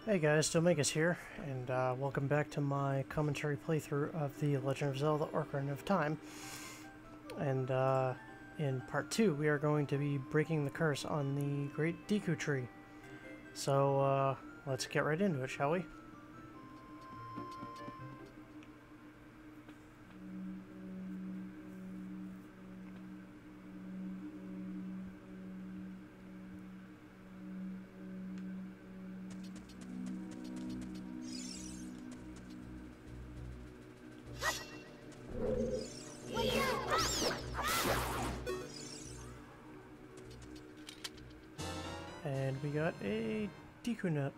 Hey guys, Domingus here, and welcome back to my commentary playthrough of The Legend of Zelda Orcarina of Time. And in part 2, we are going to be breaking the curse on the Great Deku Tree. So let's get right into it, shall we? And we got a Deku nut.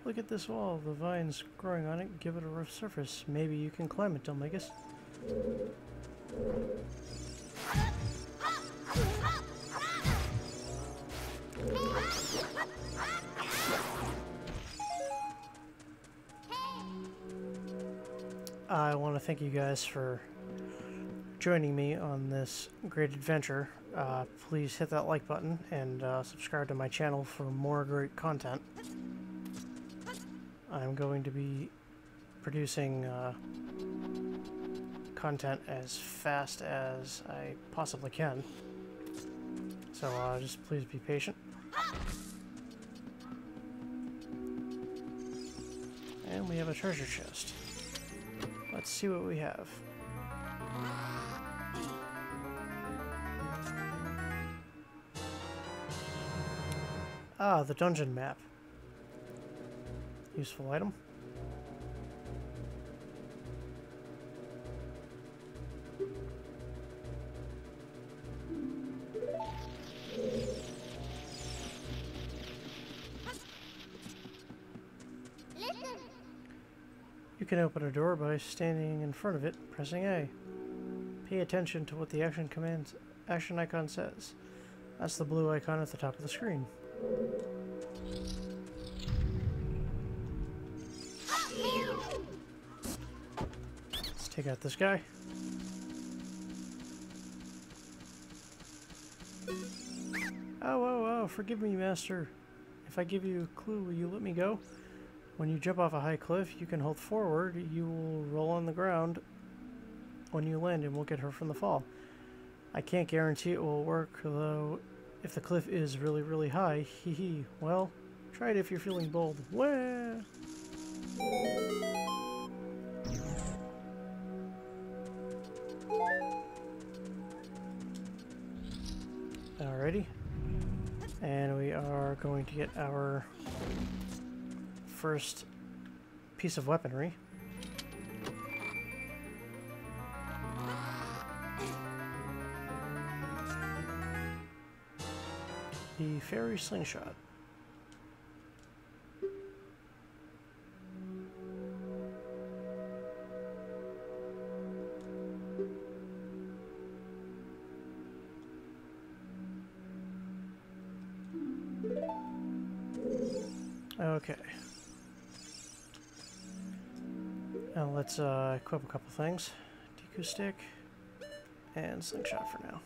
Look at this wall, the vines growing on it give it a rough surface. Maybe you can climb it, Domingus. I want to thank you guys for joining me on this great adventure. Please hit that like button and subscribe to my channel for more great content. I'm going to be producing content as fast as I possibly can. So just please be patient. And we have a treasure chest. Let's see what we have. Ah, the dungeon map. Useful item. You can open a door by standing in front of it, pressing A. Pay attention to what the action icon says. That's the blue icon at the top of the screen. Let's take out this guy. Oh, forgive me, Master. If I give you a clue, will you let me go? When you jump off a high cliff, you can hold forward. You will roll on the ground when you land and won't get hurt from the fall. I can't guarantee it will work, though. If the cliff is really, really high, hee. Well, try it if you're feeling bold. Wah! Alrighty. And we are going to get our first piece of weaponry. The fairy slingshot. Okay. Now let's equip a couple things. Deku stick and slingshot for now.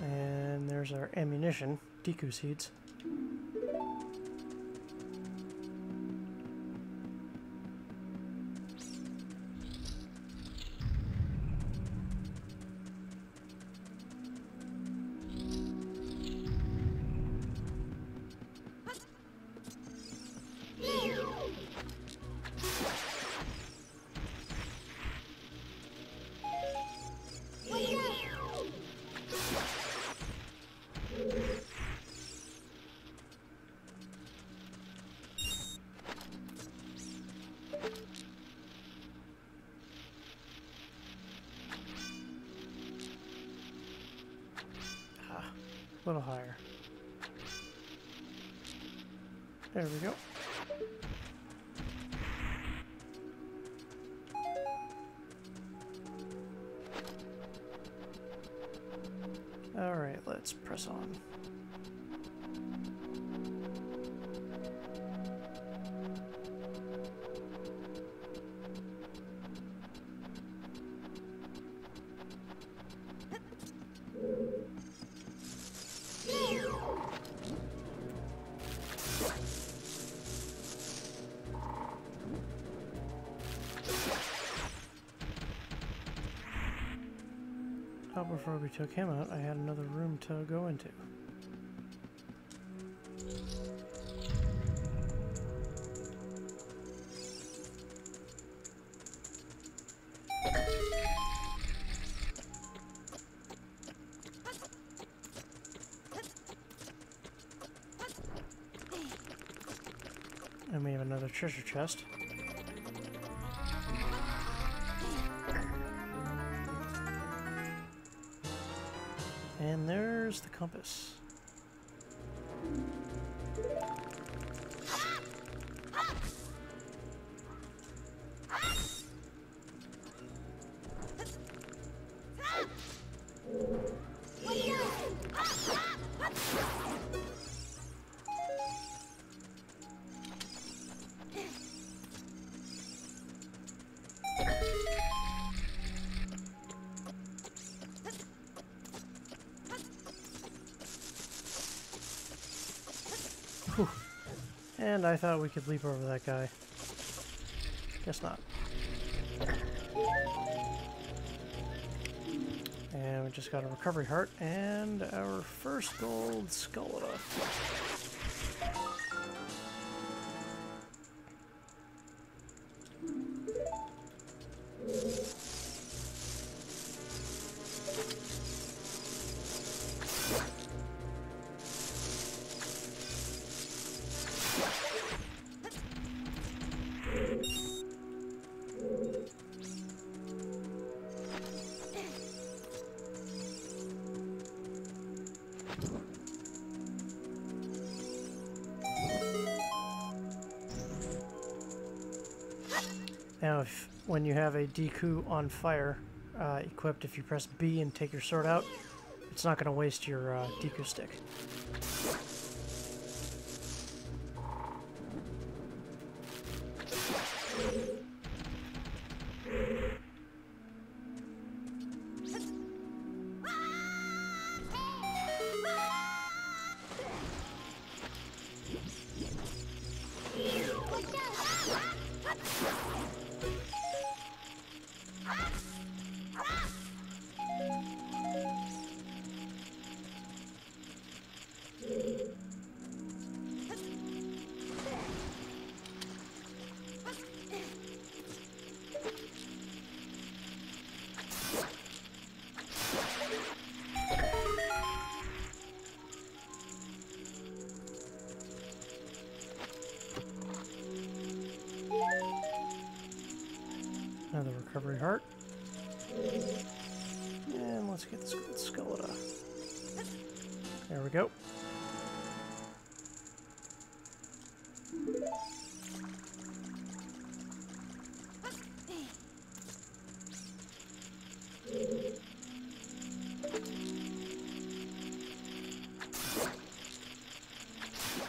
And there's our ammunition, Deku seeds. A little higher. There we go. Alright, let's press on. Oh, before we took him out, I had another room to go into. And we have another treasure chest. And there's the compass. Whew. And I thought we could leap over that guy. Guess not. And we just got a recovery heart and our first gold Skeleta. Now, when you have a Deku on fire equipped, if you press B and take your sword out, it's not going to waste your Deku stick. Another recovery heart. And let's get this gold Skeleta. There we go.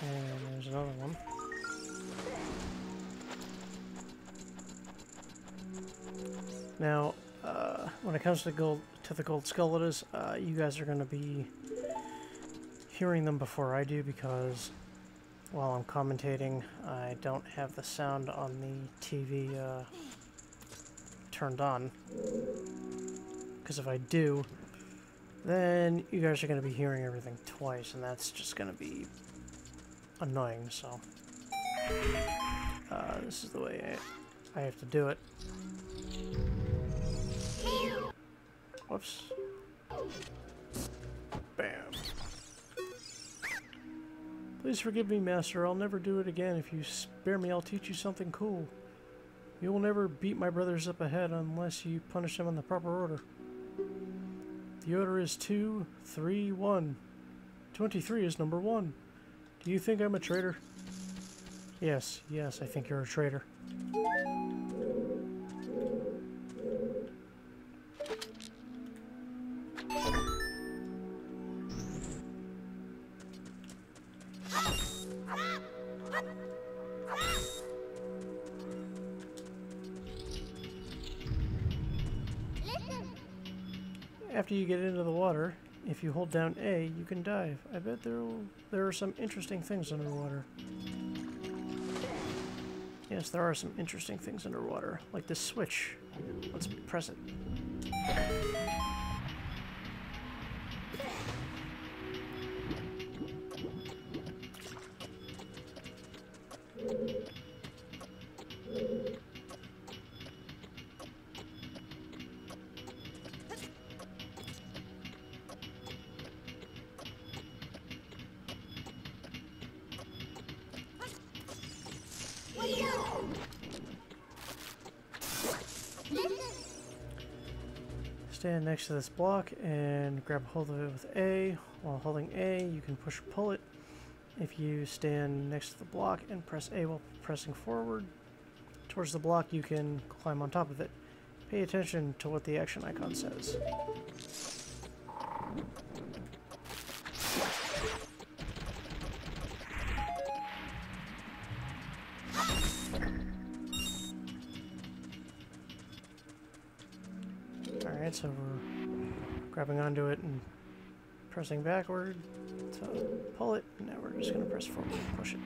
And there's another one. Now, when it comes to the gold Skeletas, you guys are going to be hearing them before I do because while I'm commentating, I don't have the sound on the TV turned on. Because if I do, then you guys are going to be hearing everything twice, and that's just going to be annoying, so this is the way I have to do it. Whoops. Bam. Please forgive me, Master. I'll never do it again. If you spare me, I'll teach you something cool. You will never beat my brothers up ahead unless you punish them in the proper order. The order is 2, 3, 1. 23 is number 1. Do you think I'm a traitor? Yes, yes, I think you're a traitor. After you get into the water, if you hold down A, you can dive. I bet there are some interesting things underwater. Yes, there are some interesting things underwater, like this switch. Let's press it. Stand next to this block and grab hold of it with A. While holding A, you can push or pull it. If you stand next to the block and press A while pressing forward towards the block, you can climb on top of it. Pay attention to what the action icon says. Alright, so we're grabbing onto it and pressing backward to pull it, and now we're just going to press forward and push it.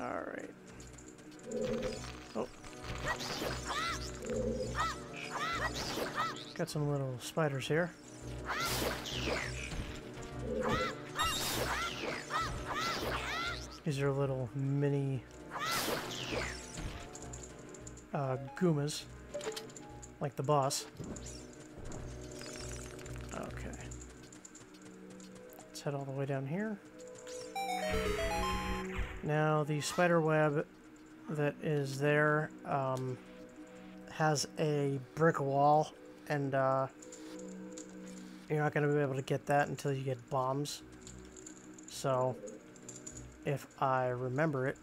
Alright. Oh. Got some little spiders here. These are little mini Goomas, like the boss. Okay. Let's head all the way down here. Now the spider web that is there has a brick wall, and you're not going to be able to get that until you get bombs. So if I remember it,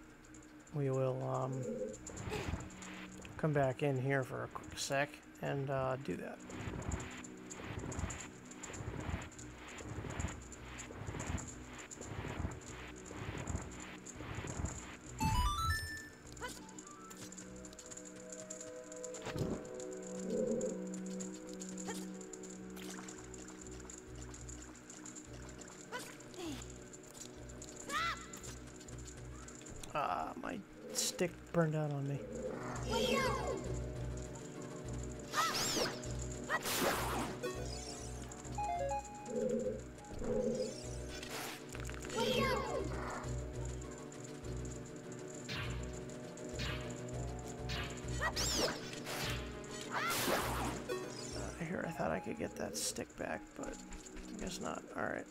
we will come back in here for a quick sec and do that. My stick burned out on me. Here, I thought I could get that stick back, but I guess not. Alright.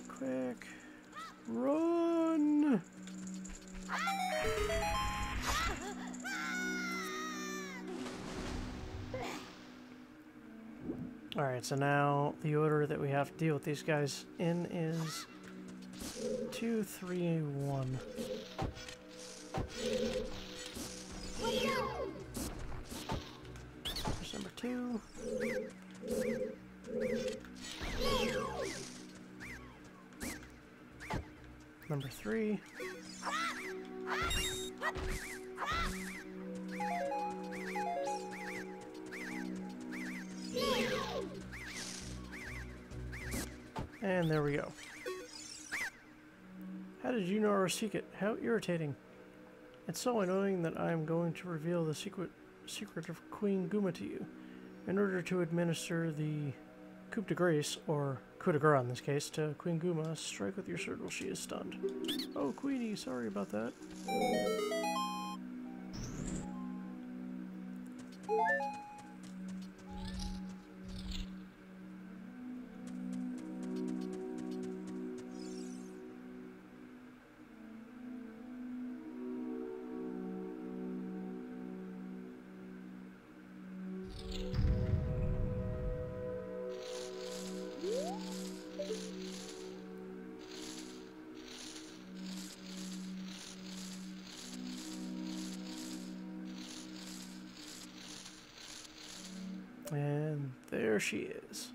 Quick. Run! Alright, so now the order that we have to deal with these guys in is 2, 3, 1. There's number 2. number 3. And there we go. How did you know our secret? How irritating. It's so annoying that I am going to reveal the secret of Queen Guma to you. In order to administer the coup de grace, or coup de grace in this case, to Queen Guma, strike with your sword while she is stunned. Oh, Queenie, sorry about that. And there she is.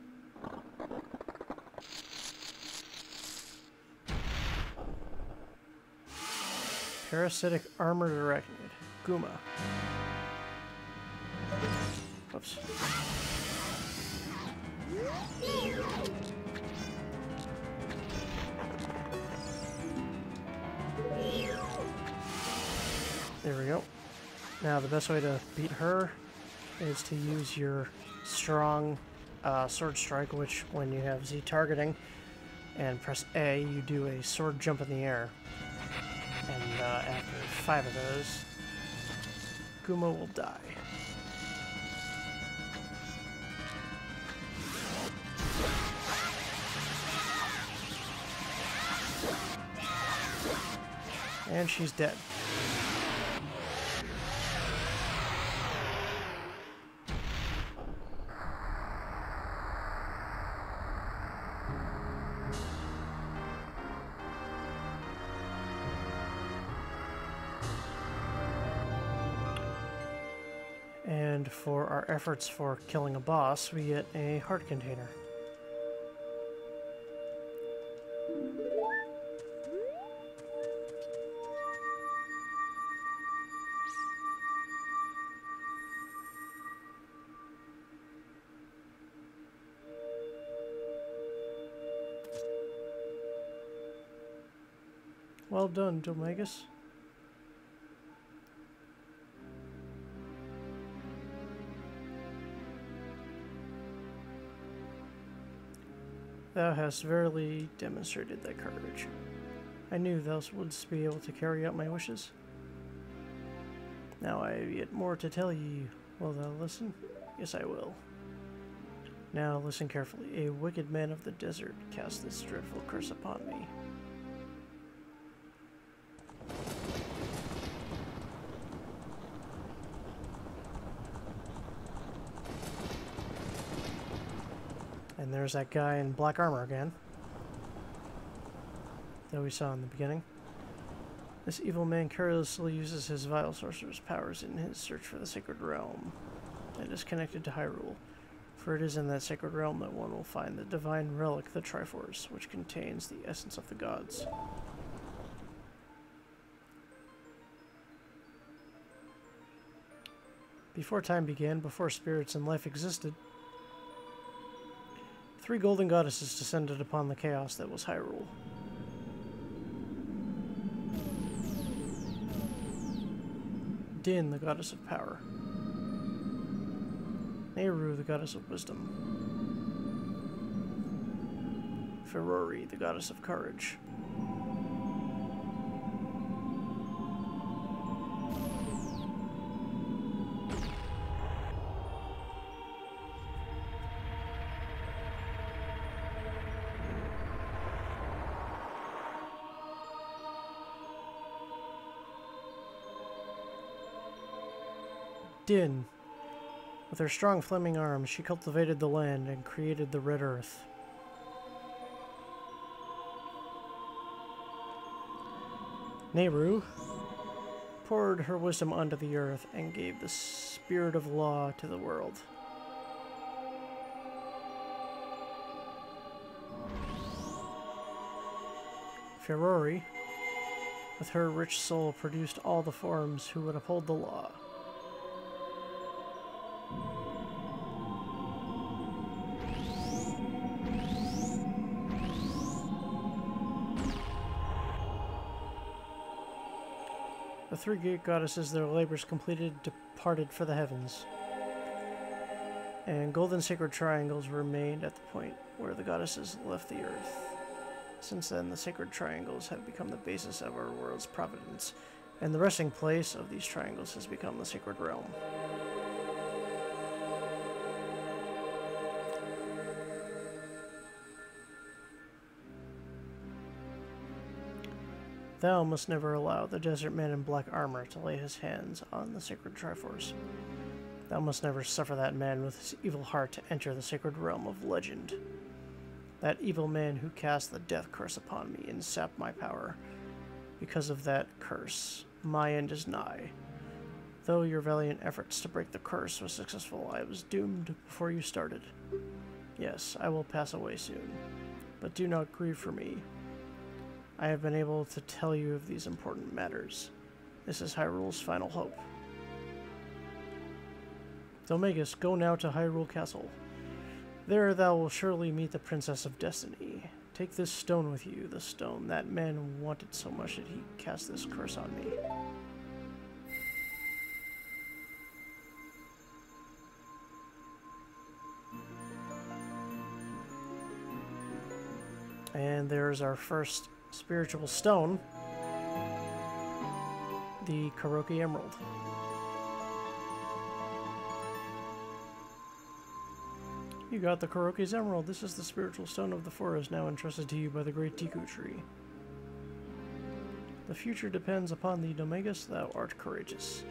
Parasitic armored arachnid, Guma. Oops. There we go. Now the best way to beat her is to use your strong sword strike, which when you have Z targeting and press A, you do a sword jump in the air. And after 5 of those, Guma will die. And she's dead. And for our efforts for killing a boss, we get a heart container. Well done, Domagus. Thou hast verily demonstrated thy courage. I knew thou wouldst be able to carry out my wishes. Now I have yet more to tell ye. Will thou listen? Yes, I will. Now listen carefully. A wicked man of the desert cast this dreadful curse upon me. And there's that guy in black armor again that we saw in the beginning. This evil man carelessly uses his vile sorcerer's powers in his search for the sacred realm that is connected to Hyrule. For it is in that sacred realm that one will find the divine relic, the Triforce, which contains the essence of the gods. Before time began, before spirits and life existed, 3 golden goddesses descended upon the chaos that was Hyrule. Din, the goddess of power. Nehru, the goddess of wisdom. Ferori, the goddess of courage. Din. With her strong flaming arms, she cultivated the land and created the Red Earth. Nehru poured her wisdom onto the earth and gave the spirit of law to the world. Ferori with her rich soul produced all the forms who would uphold the law. The three great goddesses, their labors completed, departed for the heavens. And golden sacred triangles remained at the point where the goddesses left the earth. Since then, the sacred triangles have become the basis of our world's providence, and the resting place of these triangles has become the sacred realm. Thou must never allow the desert man in black armor to lay his hands on the sacred Triforce. Thou must never suffer that man with his evil heart to enter the sacred realm of legend. That evil man who cast the death curse upon me and sapped my power. Because of that curse, my end is nigh. Though your valiant efforts to break the curse was successful, I was doomed before you started. Yes, I will pass away soon, but do not grieve for me. I have been able to tell you of these important matters. This is Hyrule's final hope. Domagus, go now to Hyrule Castle. There thou will surely meet the Princess of Destiny. Take this stone with you, the stone that man wanted so much that he cast this curse on me. And there's our first spiritual stone, the Kuroki Emerald. You got the Kuroki's Emerald. This is the spiritual stone of the forest, now entrusted to you by the Great Deku Tree. The future depends upon thee, Domagus. Thou art courageous.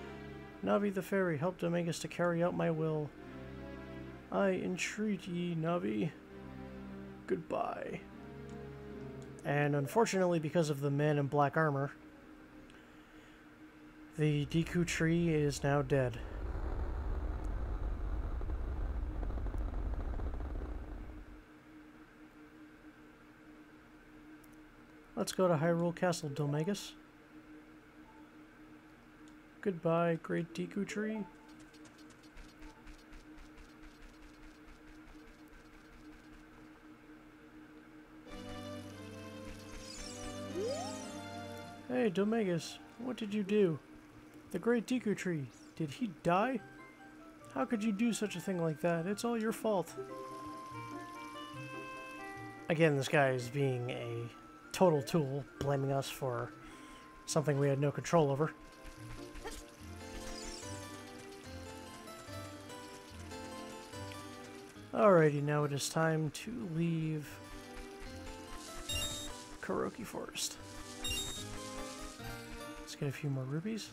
Navi the fairy, help Domagus to carry out my will. I entreat ye, Navi. Goodbye. And unfortunately, because of the man in black armor, the Deku Tree is now dead. Let's go to Hyrule Castle, Domagus. Goodbye, Great Deku Tree. Hey, Domagus, what did you do? The Great Deku Tree, did he die? How could you do such a thing like that? It's all your fault. Again, this guy is being a total tool, blaming us for something we had no control over. Alrighty, now it is time to leave Kuroki Forest. Let's get a few more rupees.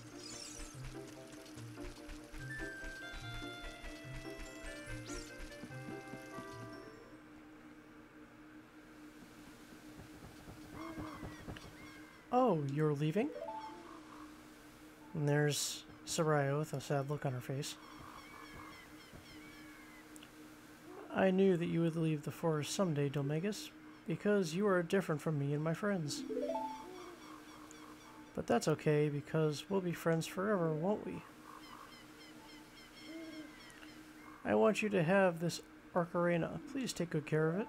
Oh, you're leaving? And there's Soraya with a sad look on her face. I knew that you would leave the forest someday, Domagus, because you are different from me and my friends. But that's okay, because we'll be friends forever, won't we? I want you to have this Orcarina. Please take good care of it.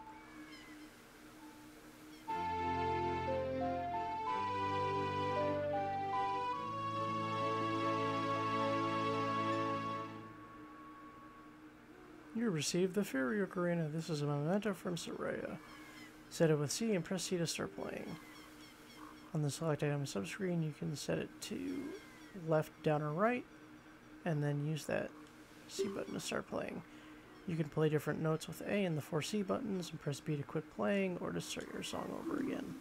You received the Fairy Orcarina. This is a memento from Soraya. Set it with C and press C to start playing. On the select item subscreen, you can set it to left, down, or right, and then use that C button to start playing. You can play different notes with A and the 4 C buttons, and press B to quit playing or to start your song over again.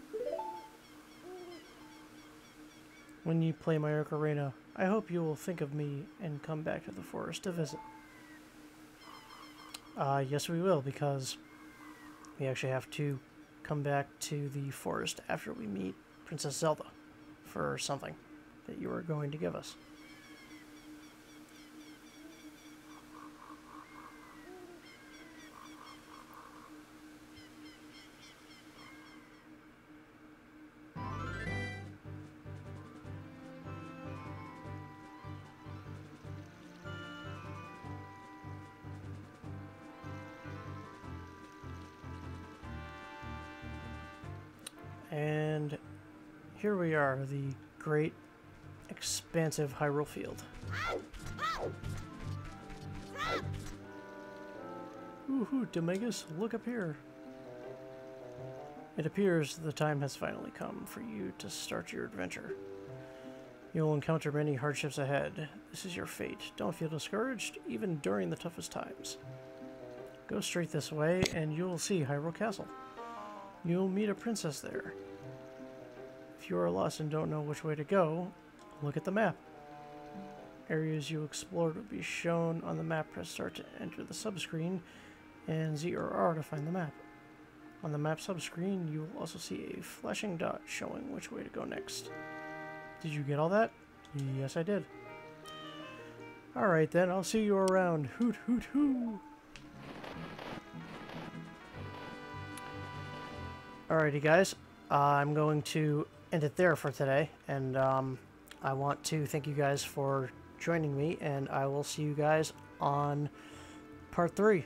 When you play my Orcarina, I hope you will think of me and come back to the forest to visit. Yes, we will, because we actually have to come back to the forest after we meet Princess Zelda for something that you are going to give us. And here we are, the great, expansive Hyrule Field. Woohoo, Demegas, look up here. It appears the time has finally come for you to start your adventure. You will encounter many hardships ahead. This is your fate. Don't feel discouraged, even during the toughest times. Go straight this way, and you will see Hyrule Castle. You will meet a princess there. If you are lost and don't know which way to go, look at the map. Areas you explored will be shown on the map. Press start to enter the subscreen, and Z or R to find the map. On the map subscreen, you will also see a flashing dot showing which way to go next. Did you get all that? Yes, I did. Alright then, I'll see you around. Hoot hoot hoo! Alrighty guys, I'm going to end it there for today, and I want to thank you guys for joining me, and I will see you guys on part 3.